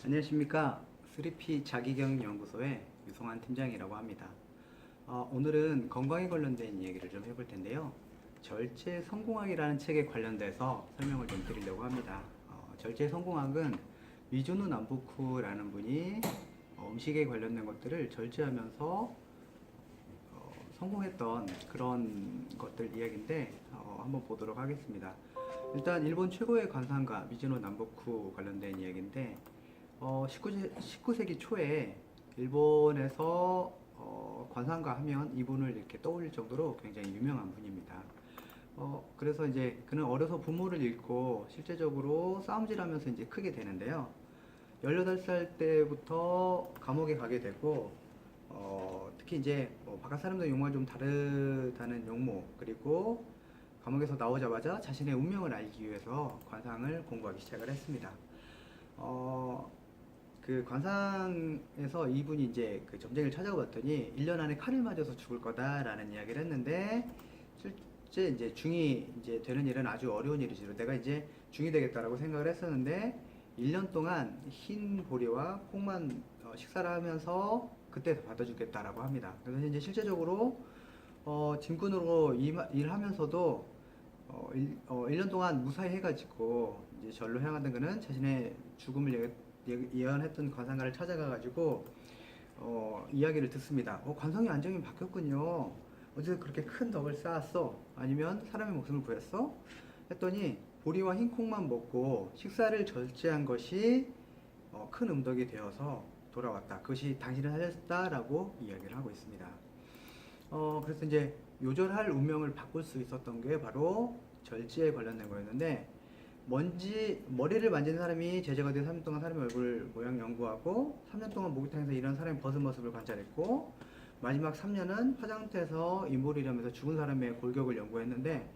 안녕하십니까. 3P 자기경연구소의 유성환 팀장이라고 합니다. 오늘은 건강에 관련된 이야기를 좀 해볼 텐데요. 절제 성공학이라는 책에 관련돼서 설명을 좀 드리려고 합니다. 절제 성공학은 미즈노 남부쿠라는 분이 음식에 관련된 것들을 절제하면서 성공했던 그런 것들 이야기인데 한번 보도록 하겠습니다. 일단 일본 최고의 관상가 미즈노 남부쿠 관련된 이야기인데 19세기 초에 일본에서 관상가 하면 이분을 이렇게 떠올릴 정도로 굉장히 유명한 분입니다. 그래서 이제 그는 어려서 부모를 잃고 실제적으로 싸움질하면서 이제 크게 되는데요. 18살 때부터 감옥에 가게 되고 특히 이제 바깥 사람들 용어가 좀 다르다는 용모, 그리고 감옥에서 나오자마자 자신의 운명을 알기 위해서 관상을 공부하기 시작을 했습니다. 그 관상에서 이분이 이제 그 점쟁이를 찾아가 봤더니 1년 안에 칼을 맞아서 죽을 거다라는 이야기를 했는데, 실제 이제 중이 이제 되는 일은 아주 어려운 일이지로 내가 이제 중이 되겠다라고 생각을 했었는데 1년 동안 흰 보리와 콩만 식사를 하면서 그때 받아주겠다라고 합니다. 그래서 이제 실제적으로 짐꾼으로 일하면서도 1년 동안 무사히 해가지고 이제 절로 향하던 그는 자신의 죽음을 예언했던 관상가를 찾아가가지고 이야기를 듣습니다. 관성이 안정이 바뀌었군요. 어디서 그렇게 큰 덕을 쌓았어? 아니면 사람의 목숨을 구했어? 했더니 보리와 흰 콩만 먹고 식사를 절제한 것이 큰 음덕이 되어서 돌아왔다. 그것이 당신을 살렸다라고 이야기를 하고 있습니다. 그래서 이제 요절할 운명을 바꿀 수 있었던 게 바로 절제에 관련된 거였는데, 머리를 만지는 사람이 제자가 되어 3년 동안 사람의 얼굴 모양 연구하고 3년 동안 목욕탕에서 일하는 사람의 벗은 모습을 관찰했고, 마지막 3년은 화장터에서 인보를 일하면서 죽은 사람의 골격을 연구했는데,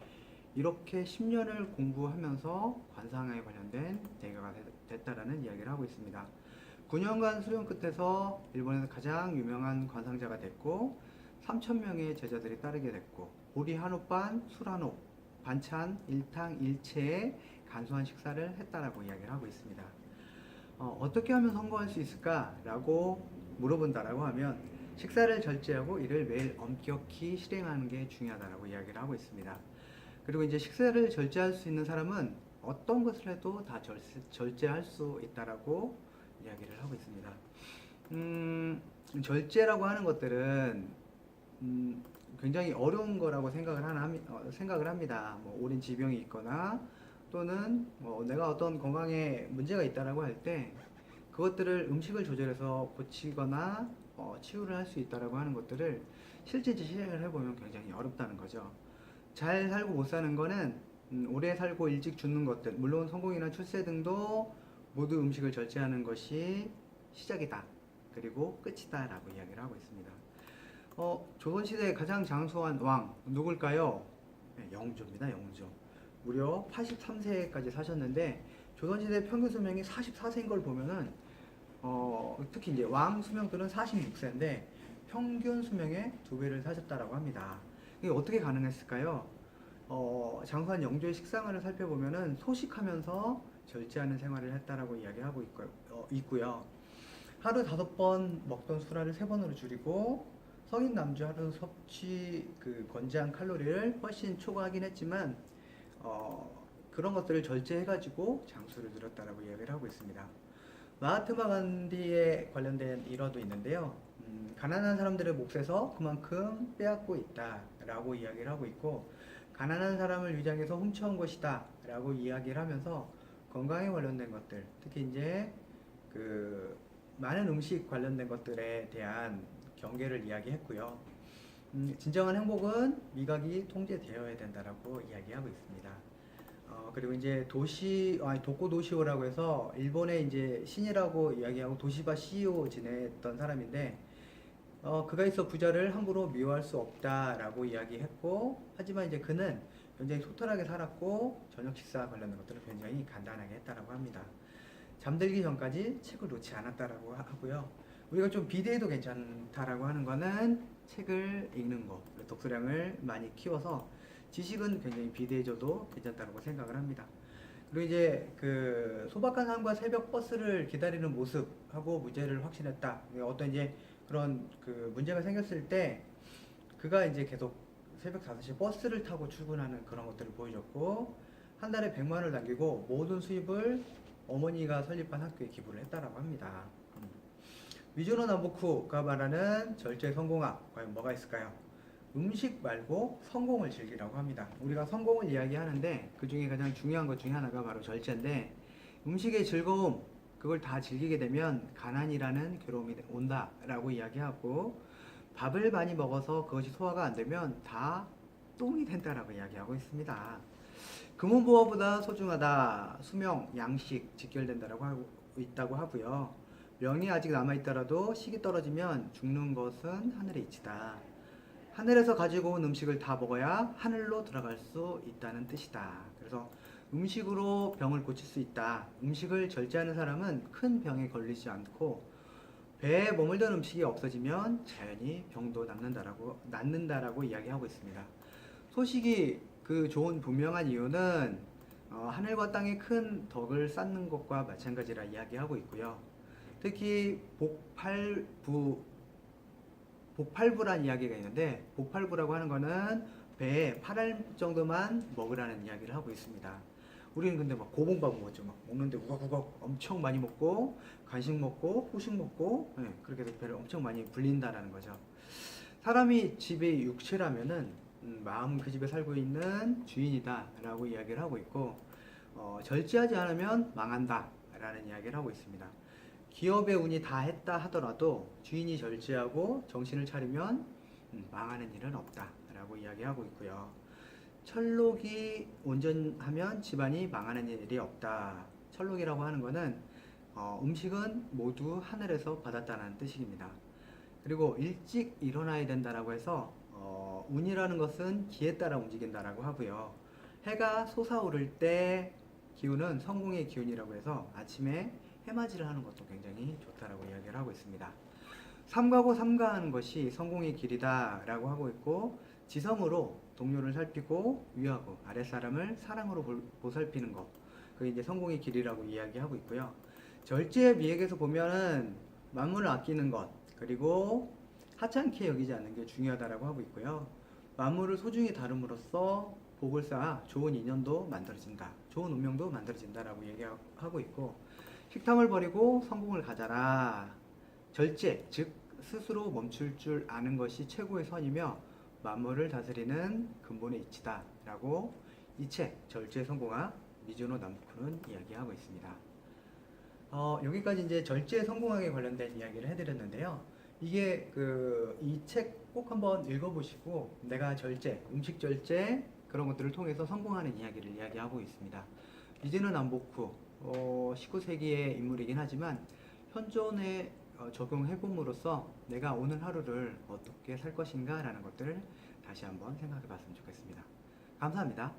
이렇게 10년을 공부하면서 관상에 관련된 대가가 됐다라는 이야기를 하고 있습니다. 9년간 수련 끝에서 일본에서 가장 유명한 관상자가 됐고 3,000명의 제자들이 따르게 됐고, 보리 한우반, 술 한우, 반찬, 일탕, 일체의 간소한 식사를 했다라고 이야기를 하고 있습니다. 어떻게 하면 성공할 수 있을까라고 물어본다라고 하면 식사를 절제하고 이를 매일 엄격히 실행하는 게 중요하다라고 이야기를 하고 있습니다. 그리고 이제 식사를 절제할 수 있는 사람은 어떤 것을 해도 다 절제할 수 있다라고 이야기를 하고 있습니다. 절제라고 하는 것들은 굉장히 어려운 거라고 생각을 합니다. 오랜 지병이 있거나 또는 내가 어떤 건강에 문제가 있다라고 할 때 그것들을 음식을 조절해서 고치거나 치유를 할 수 있다라고 하는 것들을 실제 실행을 해보면 굉장히 어렵다는 거죠. 잘 살고 못 사는 거는 오래 살고 일찍 죽는 것들, 물론 성공이나 출세 등도 모두 음식을 절제하는 것이 시작이다, 그리고 끝이다 라고 이야기를 하고 있습니다. 조선시대의 가장 장수한 왕 누굴까요? 네, 영조입니다. 영조. 무려 83세까지 사셨는데 조선시대 평균 수명이 44세인 걸 보면은 특히 이제 왕 수명들은 46세인데 평균 수명의 2배를 사셨다라고 합니다. 이게 어떻게 가능했을까요? 장수한 영조의 식상을 살펴보면은 소식하면서 절제하는 생활을 했다라고 이야기하고 있고요. 하루 5번 먹던 술알을 3번으로 줄이고, 성인 남주 하루 섭취 권장 칼로리를 훨씬 초과하긴 했지만 그런 것들을 절제해가지고 장수를 늘었다라고 이야기를 하고 있습니다. 마하트마 간디에 관련된 일화도 있는데요. 가난한 사람들의 몫에서 그만큼 빼앗고 있다라고 이야기를 하고 있고, 가난한 사람을 위장해서 훔쳐온 것이다 라고 이야기를 하면서 건강에 관련된 것들, 특히 이제 많은 음식 관련된 것들에 대한 경계를 이야기했고요. 진정한 행복은 미각이 통제되어야 된다라고 이야기하고 있습니다. 그리고 이제 도코 도시오라고 해서 일본의 이제 신이라고 이야기하고 도시바 CEO 지냈던 사람인데, 그가 있어 부자를 함부로 미워할 수 없다라고 이야기했고, 하지만 이제 그는 굉장히 소탈하게 살았고 저녁 식사 관련된 것들을 굉장히 간단하게 했다라고 합니다. 잠들기 전까지 책을 놓지 않았다라고 하고요. 우리가 좀 비대해도 괜찮다라고 하는 거는 책을 읽는 거, 독서량을 많이 키워서 지식은 굉장히 비대해져도 괜찮다고 생각을 합니다. 그리고 이제 그 소박한 삶과 새벽 버스를 기다리는 모습하고 무죄를 확신했다. 어떤 이제 그런 그 문제가 생겼을 때 그가 이제 계속 새벽 5시에 버스를 타고 출근하는 그런 것들을 보여줬고, 한 달에 100만 원을 남기고 모든 수입을 어머니가 설립한 학교에 기부를 했다라고 합니다. 미즈노 남부쿠가 말하는 절제 성공학, 과연 뭐가 있을까요? 음식 말고 성공을 즐기라고 합니다. 우리가 성공을 이야기하는데 그 중에 가장 중요한 것 중에 하나가 바로 절제인데, 음식의 즐거움, 그걸 다 즐기게 되면 가난이라는 괴로움이 온다라고 이야기하고, 밥을 많이 먹어서 그것이 소화가 안 되면 다 똥이 된다라고 이야기하고 있습니다. 금은보화보다 소중하다. 수명, 양식, 직결된다라고 하고 있다고 하고요. 명이 아직 남아있더라도 식이 떨어지면 죽는 것은 하늘의 이치다. 하늘에서 가지고 온 음식을 다 먹어야 하늘로 들어갈 수 있다는 뜻이다. 그래서 음식으로 병을 고칠 수 있다. 음식을 절제하는 사람은 큰 병에 걸리지 않고, 배에 머물던 음식이 없어지면 자연히 병도 낫는다라고 이야기하고 있습니다. 소식이 그 좋은 분명한 이유는 하늘과 땅의 큰 덕을 쌓는 것과 마찬가지라 이야기하고 있고요. 특히 복팔부란 이야기가 있는데, 복팔부라고 하는 거는 배에 8알 정도만 먹으라는 이야기를 하고 있습니다. 우리는 근데 막 고봉밥 먹었죠. 막 먹는데 우걱우걱 엄청 많이 먹고, 간식 먹고, 후식 먹고, 그렇게 해서 배를 엄청 많이 불린다라는 거죠. 사람이 집의 육체라면은 마음 그 집에 살고 있는 주인이다라고 이야기를 하고 있고, 절제하지 않으면 망한다라는 이야기를 하고 있습니다. 기업의 운이 다 했다 하더라도 주인이 절제하고 정신을 차리면 망하는 일은 없다라고 이야기하고 있고요. 철록이 온전하면 집안이 망하는 일이 없다. 철록이라고 하는 거는 음식은 모두 하늘에서 받았다는 뜻입니다. 그리고 일찍 일어나야 된다라고 해서 운이라는 것은 기에 따라 움직인다라고 하고요. 해가 솟아오를 때 기운은 성공의 기운이라고 해서 아침에 해맞이를 하는 것도 굉장히 좋다라고 이야기를 하고 있습니다. 삼가고 삼가하는 것이 성공의 길이다라고 하고 있고, 지성으로 동료를 살피고 위하고 아랫사람을 사랑으로 보살피는 것, 그게 이제 성공의 길이라고 이야기하고 있고요. 절제의 미학에서 보면은 만물을 아끼는 것, 그리고 하찮게 여기지 않는 게 중요하다라고 하고 있고요. 만물을 소중히 다룸으로써 복을 쌓아 좋은 인연도 만들어진다, 좋은 운명도 만들어진다라고 얘기하고 있고, 식탐을 버리고 성공을 가져라. 절제, 즉 스스로 멈출 줄 아는 것이 최고의 선이며 만물을 다스리는 근본의 이치다 라고 이 책 절제 성공학 미즈노 남부쿠는 이야기하고 있습니다. 여기까지 이제 절제 성공학에 관련된 이야기를 해드렸는데요. 이게 이 책 꼭 한번 읽어보시고, 내가 절제, 음식 절제 그런 것들을 통해서 성공하는 이야기를 이야기하고 있습니다. 미즈노 남부쿠 19세기의 인물이긴 하지만 현존에 적용해봄으로써 내가 오늘 하루를 어떻게 살 것인가 라는 것들을 다시 한번 생각해 봤으면 좋겠습니다. 감사합니다.